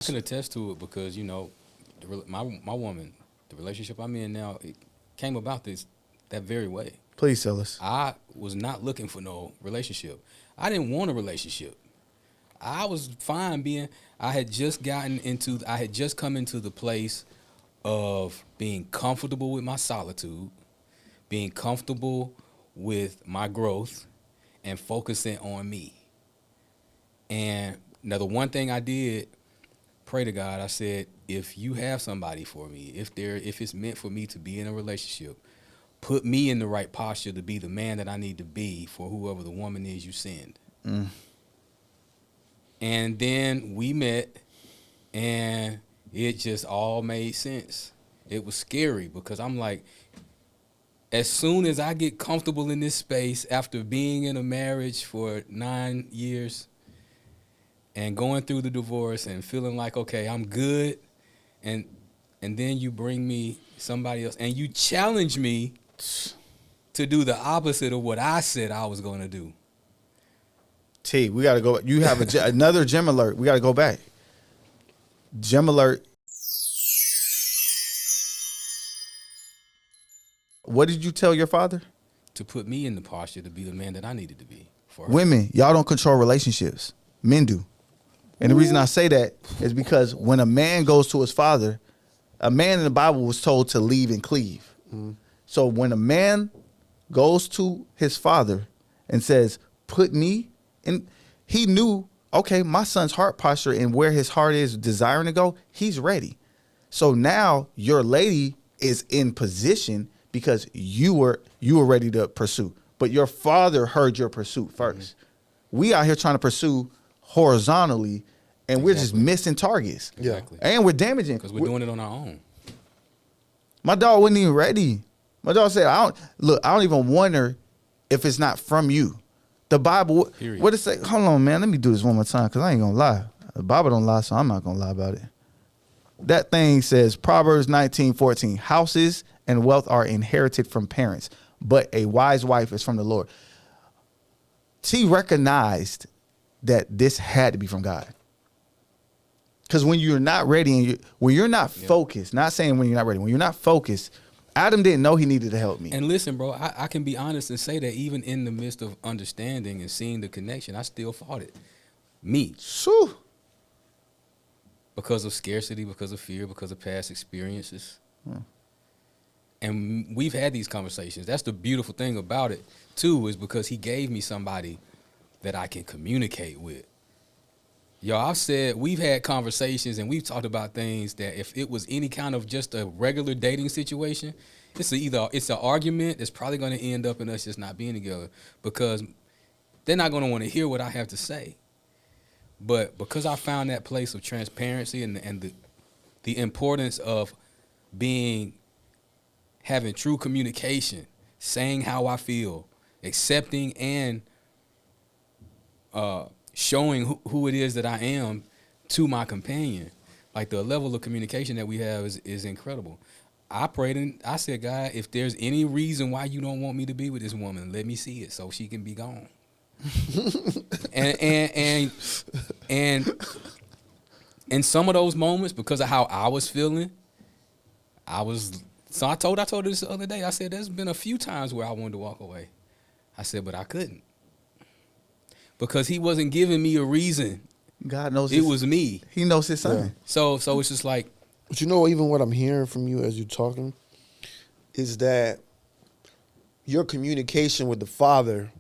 I can attest to it because my woman, the relationship I'm in now, it came about that very way. Please tell us. I was not looking for no relationship. I didn't want a relationship. I was fine being. I had just come into the place of being comfortable with my solitude, being comfortable with my growth, and focusing on me. And now the one thing I did, pray to God, I said, if you have somebody for me, if it's meant for me to be in a relationship, put me in the right posture to be the man that I need to be for whoever the woman is you send. Mm. And then we met, and it just all made sense. It was scary because I'm like, as soon as I get comfortable in this space after being in a marriage for 9 years and going through the divorce and feeling like, okay, I'm good, and then you bring me somebody else and you challenge me to do the opposite of what I said I was going to do. T, we got to go. You have another gem alert. We got to go back. Gem alert. What did you tell your father? To put me in the posture to be the man that I needed to be for her. Women, y'all don't control relationships. Men do. And the reason I say that is because when a man goes to his father, a man in the Bible was told to leave and cleave. Mm. So when a man goes to his father and says, put me in, he knew, okay, my son's heart posture and where his heart is desiring to go, he's ready. So now your lady is in position because you were ready to pursue. But your father heard your pursuit first. Mm-hmm. We out here trying to pursue horizontally, and we're just missing targets. Exactly. And we're damaging. Because we're doing it on our own. My dog wasn't even ready. My dog said, I don't even wonder if it's not from you. The Bible, period. What it say? Hold on, man. Let me do this one more time because I ain't going to lie. The Bible don't lie, so I'm not going to lie about it. That thing says, Proverbs 19:14, houses and wealth are inherited from parents, but a wise wife is from the Lord. She recognized that this had to be from God. Because when you're not ready and when you're not focused, not saying when you're not ready, when you're not focused, Adam didn't know he needed to help me. And listen, bro, I can be honest and say that even in the midst of understanding and seeing the connection, I still fought it. Me. Shoo. Because of scarcity, because of fear, because of past experiences. And we've had these conversations. That's the beautiful thing about it, too, is because he gave me somebody that I can communicate with. Y'all, I've said we've had conversations and we've talked about things that if it was any kind of just a regular dating situation, it's an argument that's probably going to end up in us just not being together because they're not going to want to hear what I have to say. But because I found that place of transparency and the importance of having true communication, saying how I feel, accepting and showing who it is that I am to my companion. Like the level of communication that we have is incredible. I prayed and I said, God, if there's any reason why you don't want me to be with this woman, let me see it so she can be gone. and in some of those moments, because of how I was feeling, I told her this the other day. I said, there's been a few times where I wanted to walk away. I said, but I couldn't. Because he wasn't giving me a reason. God knows it was me. He knows his son. Yeah. So it's just like. But you know, even what I'm hearing from you as you're talking is that your communication with the Father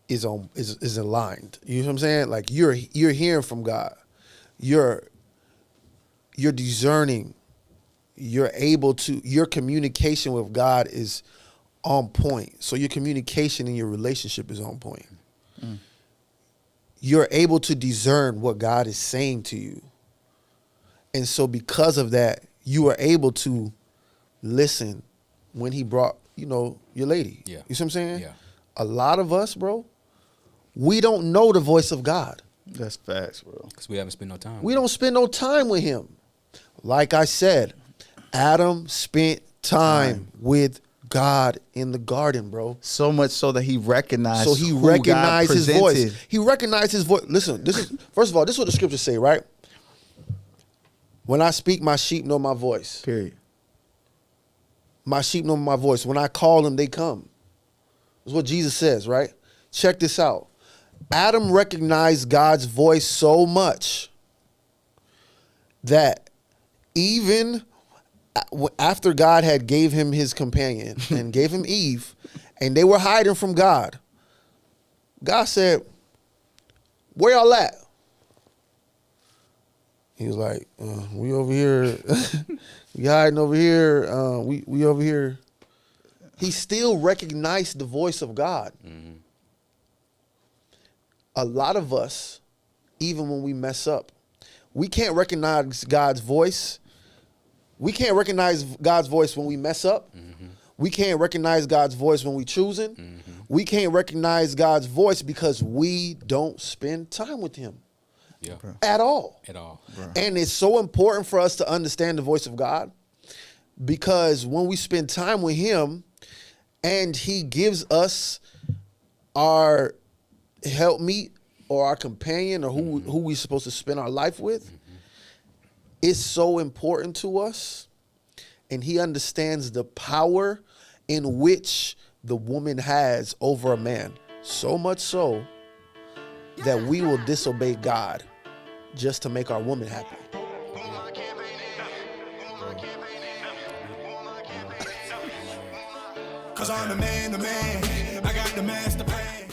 is aligned. You know what I'm saying? Like you're hearing from God. You're discerning. Your communication with God is on point. So your communication in your relationship is on point. Mm. You're able to discern what God is saying to you. And so because of that, you are able to listen when he brought, your lady. Yeah. You see what I'm saying? Yeah. A lot of us, bro, we don't know the voice of God. That's facts, bro. Because we haven't spent no time. We don't spend no time with him. Like I said, Adam spent time with God in the garden, bro. So much so that he recognized. So he recognized his voice. He recognized his voice. Listen, this is first of all, this is what the scriptures say, right? When I speak, my sheep know my voice. Period. My sheep know my voice. When I call them, they come. That's what Jesus says, right? Check this out. Adam recognized God's voice so much that even after God had gave him his companion and gave him Eve, and they were hiding from God, God said, "Where y'all at?" He was like, "We over here. We hiding over here. We over here." He still recognized the voice of God. Mm-hmm. A lot of us, even when we mess up, we can't recognize God's voice. We can't recognize God's voice when we mess up. Mm-hmm. We can't recognize God's voice when we choosing. Mm-hmm. We can't recognize God's voice because we don't spend time with him Yeah. at all. At all. And it's so important for us to understand the voice of God, because when we spend time with him and he gives us our helpmeet or our companion or who we're supposed to spend our life with, it's so important to us. And he understands the power in which the woman has over a man, so much so that we will disobey God just to make our woman happy. Cause I'm the man, I got the master plan.